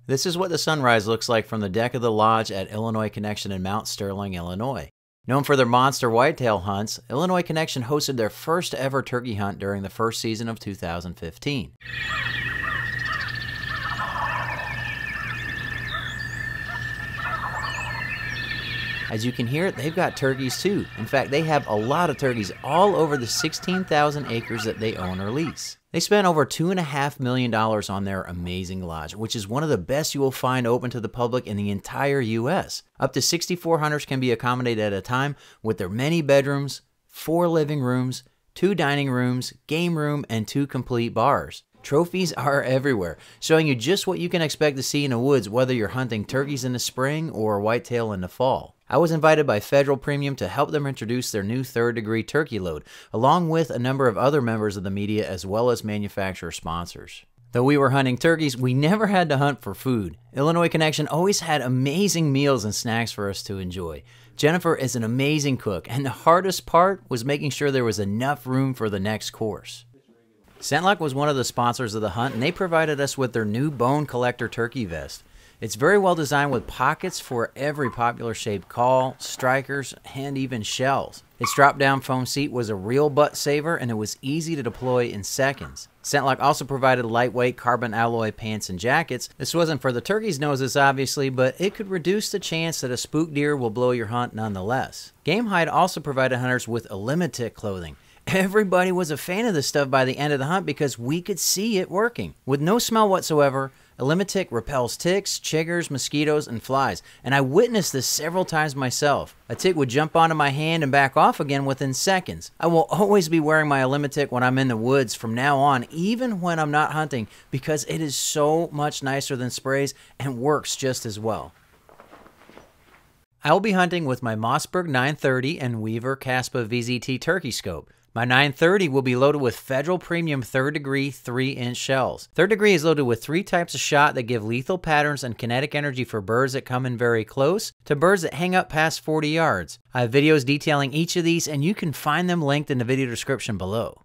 This is what the sunrise looks like from the deck of the lodge at Illinois Connection in Mount Sterling, Illinois. Known for their monster whitetail hunts, Illinois Connection hosted their first ever turkey hunt during the first season of 2015. As you can hear, they've got turkeys too. In fact, they have a lot of turkeys all over the 16,000 acres that they own or lease. They spent over $2.5 million on their amazing lodge, which is one of the best you will find open to the public in the entire U.S. Up to 64 hunters can be accommodated at a time with their many bedrooms, 4 living rooms, 2 dining rooms, game room, and 2 complete bars. Trophies are everywhere, showing you just what you can expect to see in the woods, whether you're hunting turkeys in the spring or whitetail in the fall. I was invited by Federal Premium to help them introduce their new 3rd Degree turkey load, along with a number of other members of the media as well as manufacturer sponsors. Though we were hunting turkeys, we never had to hunt for food. Illinois Connection always had amazing meals and snacks for us to enjoy. Jennifer is an amazing cook, and the hardest part was making sure there was enough room for the next course. Scentlock was one of the sponsors of the hunt, and they provided us with their new Bone Collector turkey vest. It's very well designed with pockets for every popular shaped call, strikers, and even shells. Its drop-down foam seat was a real butt saver, and it was easy to deploy in seconds. Scentlock also provided lightweight carbon alloy pants and jackets. This wasn't for the turkey's noses, obviously, but it could reduce the chance that a spook deer will blow your hunt nonetheless. Game Hide also provided hunters with imitate clothing. Everybody was a fan of this stuff by the end of the hunt because we could see it working. With no smell whatsoever, imitate repels ticks, chiggers, mosquitoes, and flies, and I witnessed this several times myself. A tick would jump onto my hand and back off again within seconds. I will always be wearing my imitate when I'm in the woods from now on, even when I'm not hunting, because it is so much nicer than sprays and works just as well. I will be hunting with my Mossberg 930 and Weaver Caspa VZT turkey scope. My 930 will be loaded with Federal Premium 3rd Degree 3-inch shells. 3rd Degree is loaded with 3 types of shot that give lethal patterns and kinetic energy for birds that come in very close to birds that hang up past 40 yards. I have videos detailing each of these, and you can find them linked in the video description below.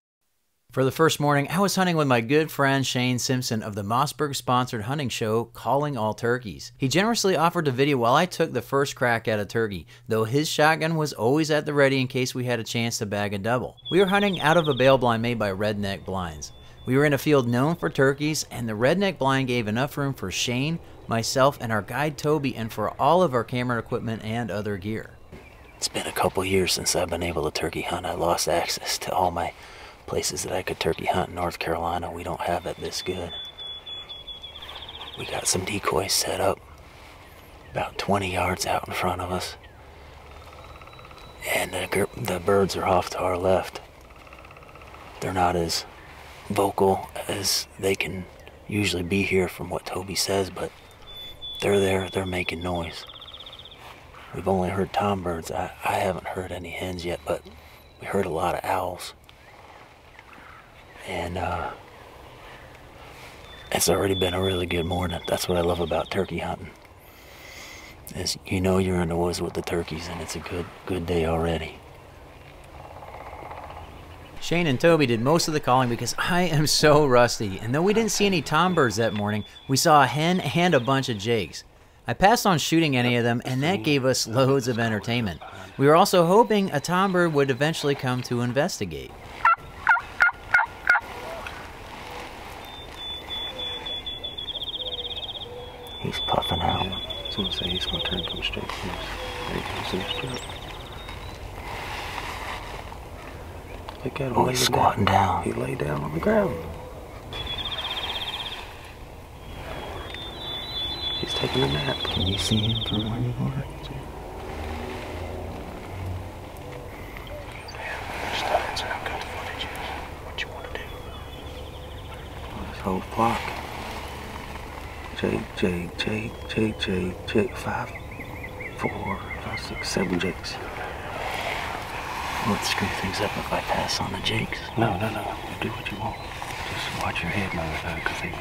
For the first morning, I was hunting with my good friend Shane Simpson of the Mossberg-sponsored hunting show, Calling All Turkeys. He generously offered to video while I took the first crack at a turkey, though his shotgun was always at the ready in case we had a chance to bag a double. We were hunting out of a bail blind made by Redneck Blinds. We were in a field known for turkeys, and the Redneck blind gave enough room for Shane, myself, and our guide Toby, and for all of our camera equipment and other gear. It's been a couple years since I've been able to turkey hunt. I lost access to all my places that I could turkey hunt in North Carolina. We don't have it this good. We got some decoys set up about 20 yards out in front of us, and the birds are off to our left. They're not as vocal as they can usually be here from what Toby says, but they're there, they're making noise. We've only heard tom birds. I haven't heard any hens yet, but we heard a lot of owls. And it's already been a really good morning. That's what I love about turkey hunting, is you know you're in the woods with the turkeys, and it's a good day already. Shane and Toby did most of the calling because I am so rusty, and though we didn't see any tom birds that morning, we saw a hen and a bunch of jakes. I passed on shooting any of them, and that gave us loads of entertainment. We were also hoping a tom bird would eventually come to investigate. He's puffing out. I was going to say he's going to turn to him straight. Look at him. Oh, he's squatting down. He lay down on the ground. He's taking a nap. Can you see him from where you are? What you want to do? This whole flock. Jake, 5, 4, 5, 6, 7 jakes. Will it screw things up if I pass on the jakes? No. You do what you want. Just watch your head move, because they...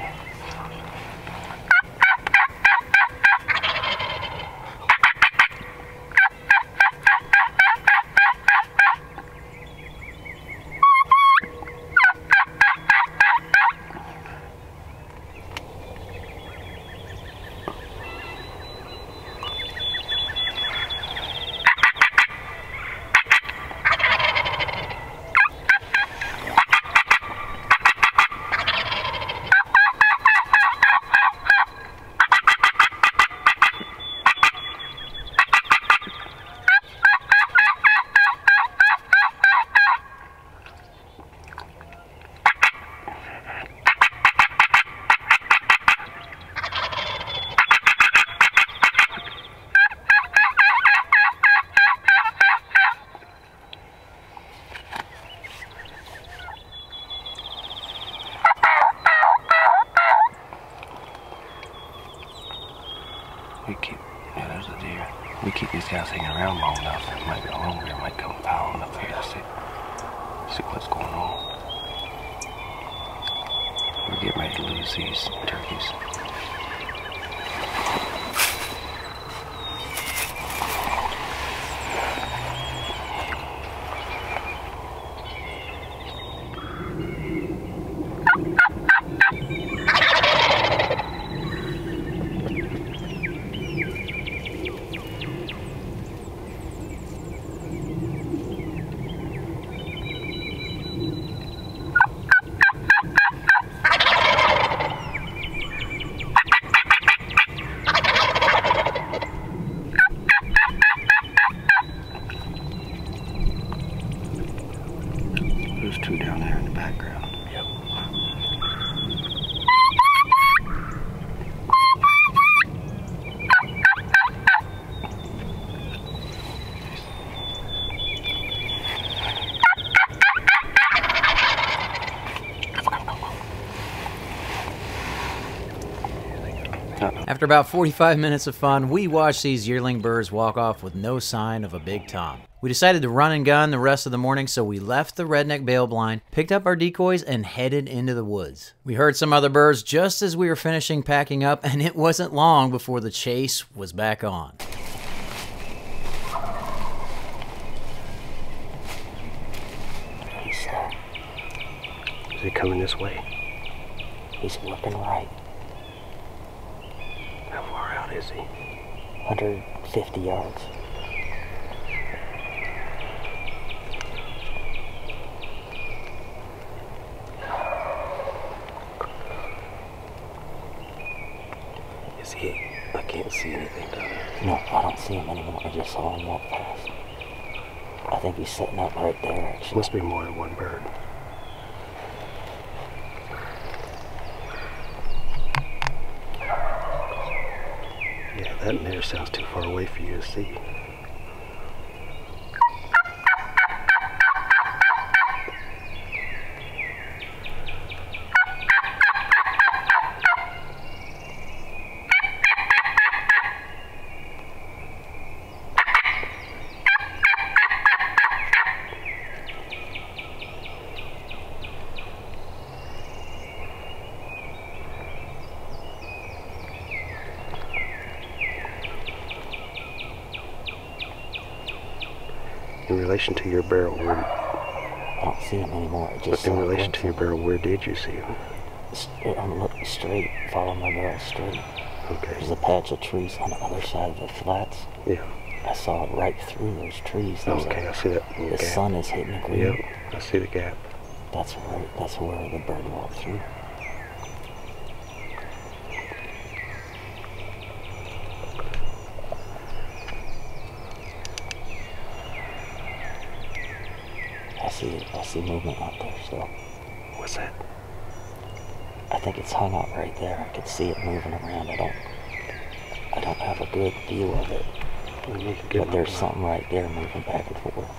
Yeah, there's a deer. We keep these guys hanging around long enough, it might be hungry, it might come piling up here to see what's going on. We're getting ready to lose these turkeys. There's two down there in the background. Yep. After about 45 minutes of fun, we watched these yearling birds walk off with no sign of a big tom. We decided to run and gun the rest of the morning, so we left the redneck bale blind, picked up our decoys, and headed into the woods. We heard some other birds just as we were finishing packing up, and it wasn't long before the chase was back on. He's Is he coming this way? He's looking right. How far out is he? 150 yards. Is he? I can't see anything down there. No, I don't see him anymore. I just saw him walk past. I think he's sitting up right there, actually. Must be more than one bird. Yeah, that there sounds too far away for you to see. In relation to your barrel, where... I don't see him anymore. But in relation to your barrel, where did you see him? I'm looking straight, following my barrel straight. Okay. There's a patch of trees on the other side of the flats. Yeah. I saw it right through those trees. Okay, I see that little gap. The sun is hitting the green. Yep, I see the gap. That's where the bird walked through. I see movement out there still. What's that? I think it's hung out right there. I can see it moving around. I don't have a good view of it. But there's something right there moving back and forth.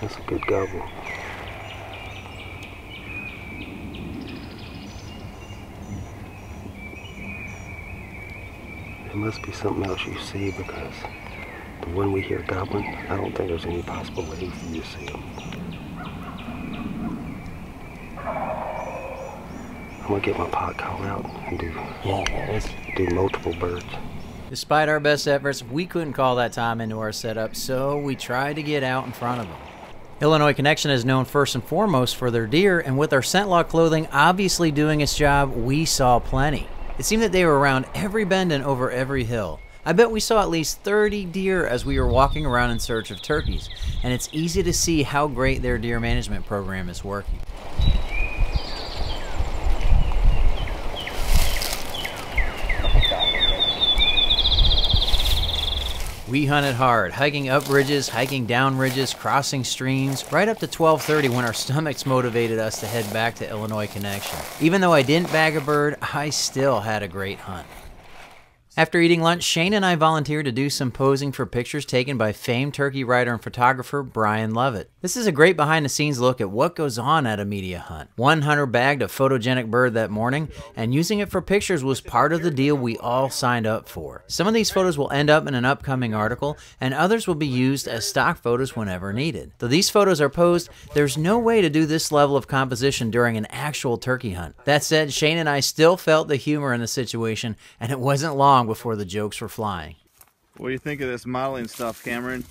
That's a good gobble. There must be something else you see, because the one we hear gobbling, I don't think there's any possible way for you to see him. I'm gonna get my pot call out and do multiple birds. Despite our best efforts, we couldn't call that time into our setup, so we tried to get out in front of them. Illinois Connection is known first and foremost for their deer, and with our scent lock clothing obviously doing its job, we saw plenty. It seemed that they were around every bend and over every hill. I bet we saw at least 30 deer as we were walking around in search of turkeys, and it's easy to see how great their deer management program is working. We hunted hard, hiking up ridges, hiking down ridges, crossing streams, right up to 12:30 when our stomachs motivated us to head back to Illinois Connection. Even though I didn't bag a bird, I still had a great hunt. After eating lunch, Shane and I volunteered to do some posing for pictures taken by famed turkey writer and photographer Brian Lovett. This is a great behind-the-scenes look at what goes on at a media hunt. One hunter bagged a photogenic bird that morning, and using it for pictures was part of the deal we all signed up for. Some of these photos will end up in an upcoming article, and others will be used as stock photos whenever needed. Though these photos are posed, there's no way to do this level of composition during an actual turkey hunt. That said, Shane and I still felt the humor in the situation, and it wasn't long before the jokes were flying. What do you think of this modeling stuff, Cameron?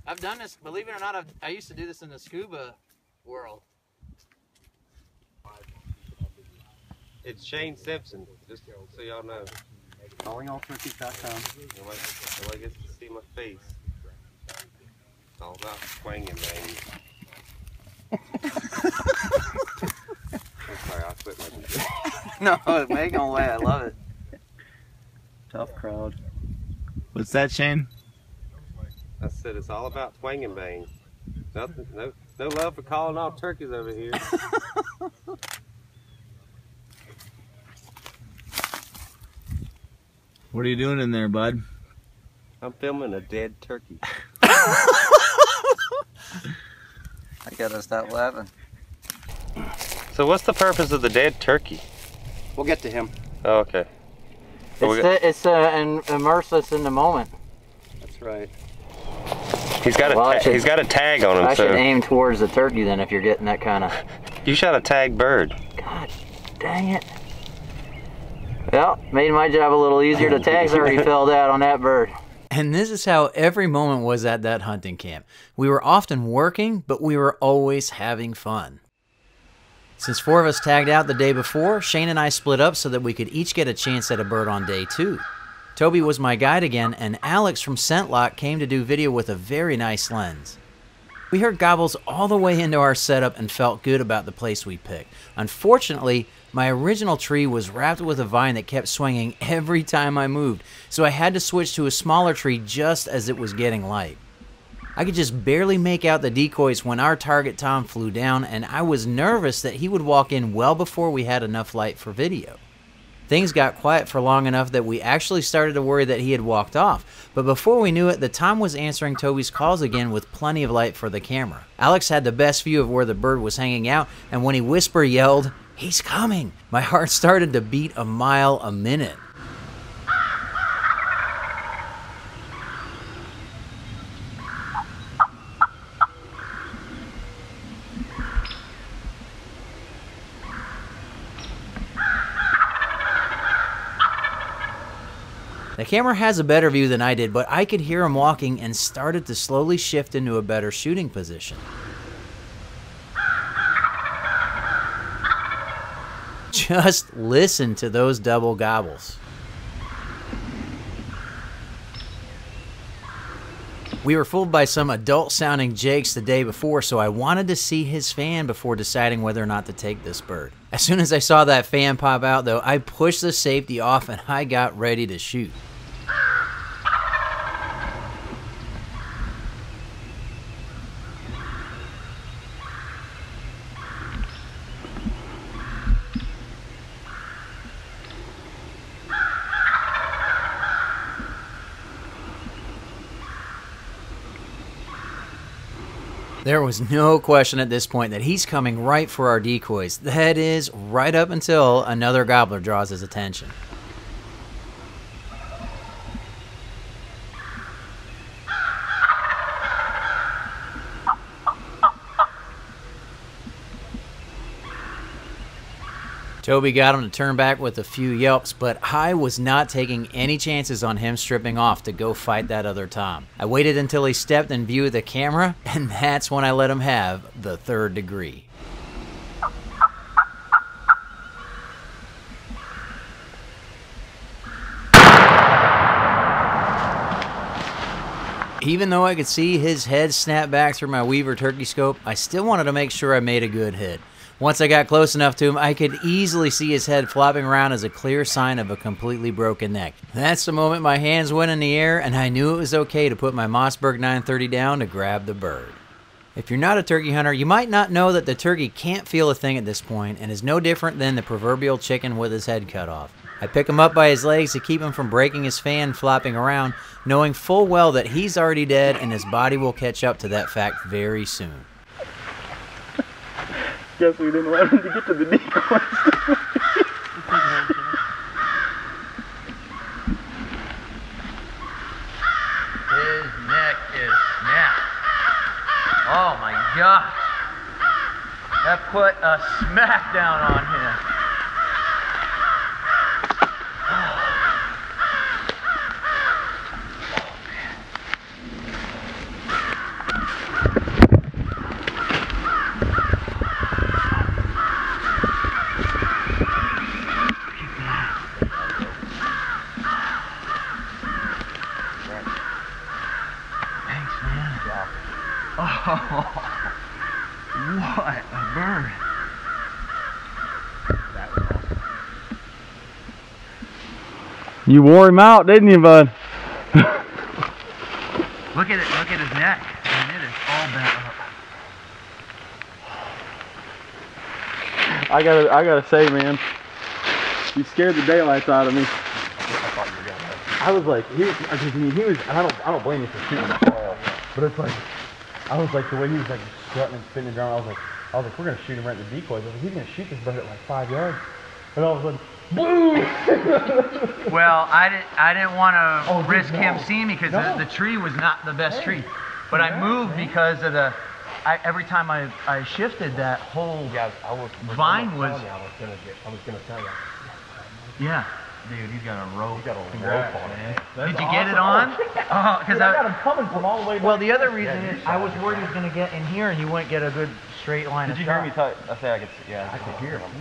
I've done this, believe it or not, I used to do this in the scuba world. It's Shane Simpson, just so y'all know. CallingAllTurkeys.com. Nobody gets to see my face. It's all about swinging, man. I'm sorry, I quit my No, make them away. I love it. Tough crowd. What's that, Shane? I said it's all about twanging bang. Nothing, no love for calling off turkeys over here. What are you doing in there, bud? I'm filming a dead turkey. I gotta stop laughing. So what's the purpose of the dead turkey? We'll get to him. Oh, okay. It's immerse us in the moment. That's right. He's got a tag on him. I should aim towards the turkey then if you're getting that kind of. You shot a tag bird. God dang it. Well, made my job a little easier. The tags already filled out on that bird. And this is how every moment was at that hunting camp. We were often working, but we were always having fun. Since 4 of us tagged out the day before, Shane and I split up so that we could each get a chance at a bird on day 2. Toby was my guide again, and Alex from ScentLock came to do video with a very nice lens. We heard gobbles all the way into our setup and felt good about the place we picked. Unfortunately, my original tree was wrapped with a vine that kept swinging every time I moved, so I had to switch to a smaller tree just as it was getting light. I could just barely make out the decoys when our target Tom flew down, and I was nervous that he would walk in well before we had enough light for video. Things got quiet for long enough that we actually started to worry that he had walked off, but before we knew it, the Tom was answering Toby's calls again with plenty of light for the camera. Alex had the best view of where the bird was hanging out, and when he whisper yelled, "He's coming!" my heart started to beat a mile a minute. The camera has a better view than I did, but I could hear him walking and started to slowly shift into a better shooting position. Just listen to those double gobbles. We were fooled by some adult-sounding jakes the day before, so I wanted to see his fan before deciding whether or not to take this bird. As soon as I saw that fan pop out, though, I pushed the safety off and I got ready to shoot. There was no question at this point that he's coming right for our decoys. That is, right up until another gobbler draws his attention. Toby got him to turn back with a few yelps, but I was not taking any chances on him stripping off to go fight that other Tom. I waited until he stepped in view of the camera, and that's when I let him have the 3rd degree. Even though I could see his head snap back through my Weaver turkey scope, I still wanted to make sure I made a good hit. Once I got close enough to him, I could easily see his head flopping around as a clear sign of a completely broken neck. That's the moment my hands went in the air, and I knew it was okay to put my Mossberg 930 down to grab the bird. If you're not a turkey hunter, you might not know that the turkey can't feel a thing at this point and is no different than the proverbial chicken with his head cut off. I pick him up by his legs to keep him from breaking his fan flopping around, knowing full well that he's already dead and his body will catch up to that fact very soon. Guess we didn't let him to get to the decoys. His neck is snapped. Oh my God. That put a smackdown on him. Oh, what a bird. That was awesome. You wore him out, didn't you, bud? Look at it, look at his neck. I mean, it is all bent up. I gotta say, man, you scared the daylights out of me. I was like, he was, and I don't blame you for shooting the ball, but it's like, I was like, the way he was like strutting and spinning around, I was like, we're gonna shoot him right in the decoys. I was like, he's gonna shoot this bird at like 5 yards, and all of a sudden, boom! Well, I didn't want to risk him seeing me because the tree was not the best tree, but I moved because of the. Every time I shifted, that whole vine was. I was gonna tell you. Yeah. Dude, he's got a rope. He's got a rope on it. Did you get it on? Oh, because I got him coming from all the way back. Well, the other reason is I was worried he was going to get in here and you wouldn't get a good straight line. Did you hear me talk? I say I could. Yeah, I could hear him.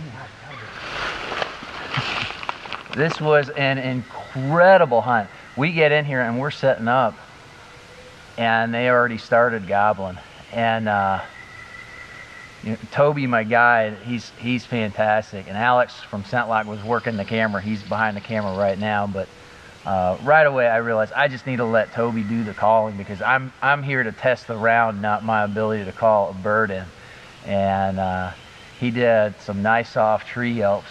This was an incredible hunt. We get in here and we're setting up, and they already started gobbling. And you know, Toby, my guide, he's fantastic. And Alex from ScentLock was working the camera. He's behind the camera right now. But right away, I realized I just need to let Toby do the calling because I'm here to test the round, not my ability to call a bird in. And he did some nice soft tree yelps.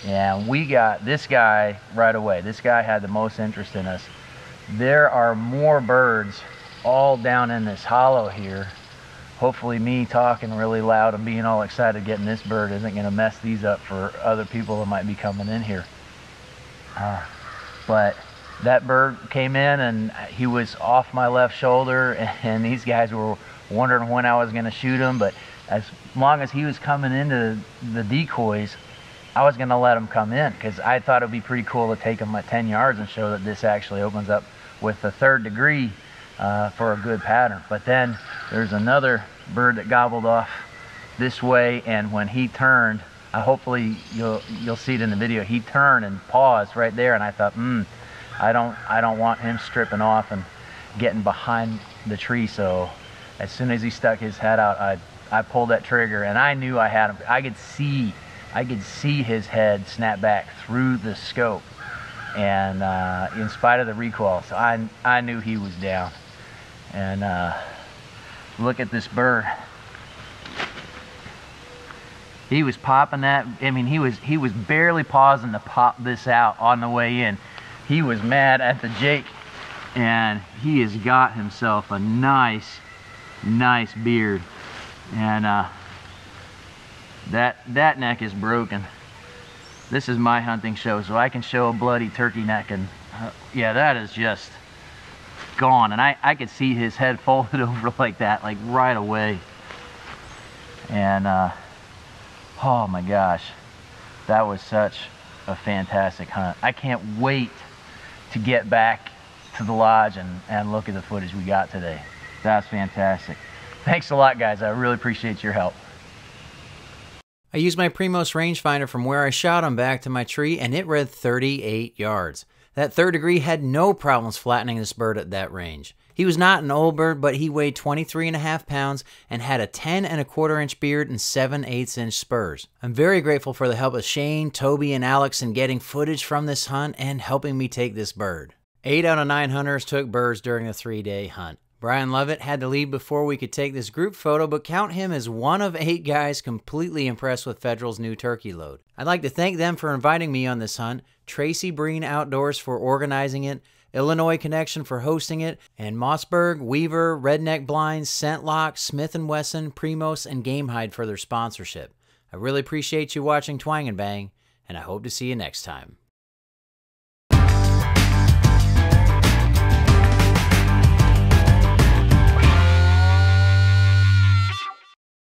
And we got this guy right away. This guy had the most interest in us. There are more birds all down in this hollow here. Hopefully me talking really loud and being all excited getting this bird isn't going to mess these up for other people that might be coming in here. But that bird came in and he was off my left shoulder, and these guys were wondering when I was going to shoot him. But as long as he was coming into the decoys, I was going to let him come in because I thought it would be pretty cool to take him at 10 yards and show that this actually opens up with the 3rd degree for a good pattern. But then there's another bird that gobbled off this way, and when he turned, hopefully you'll see it in the video, he turned and paused right there, and I thought, I don't want him stripping off and getting behind the tree. So as soon as he stuck his head out, I pulled that trigger, and I knew I had him. I could see his head snap back through the scope, and in spite of the recoil, so I knew he was down. And look at this bird. He was popping that. I mean, he was barely pausing to pop this out on the way in. He was mad at the Jake, and he has got himself a nice beard. And that neck is broken. This is my hunting show, so I can show a bloody turkey neck, and yeah, that is just gone. And I could see his head folded over like that, like right away. And oh my gosh, that was such a fantastic hunt. I can't wait to get back to the lodge and look at the footage we got today. That's fantastic. Thanks a lot, guys. I really appreciate your help. I used my Primos rangefinder from where I shot him back to my tree, and it read 38 yards. That 3rd degree had no problems flattening this bird at that range. He was not an old bird, but he weighed 23.5 pounds and had a 10¼ inch beard and 7/8 inch spurs. I'm very grateful for the help of Shane, Toby, and Alex in getting footage from this hunt and helping me take this bird. 8 out of 9 hunters took birds during the 3-day hunt. Brian Lovett had to leave before we could take this group photo, but count him as one of 8 guys completely impressed with Federal's new turkey load. I'd like to thank them for inviting me on this hunt, Tracy Breen Outdoors for organizing it, Illinois Connection for hosting it, and Mossberg, Weaver, Redneck Blinds, Scentlock, Smith & Wesson, Primos, and Gamehide for their sponsorship. I really appreciate you watching Twang and Bang, and I hope to see you next time.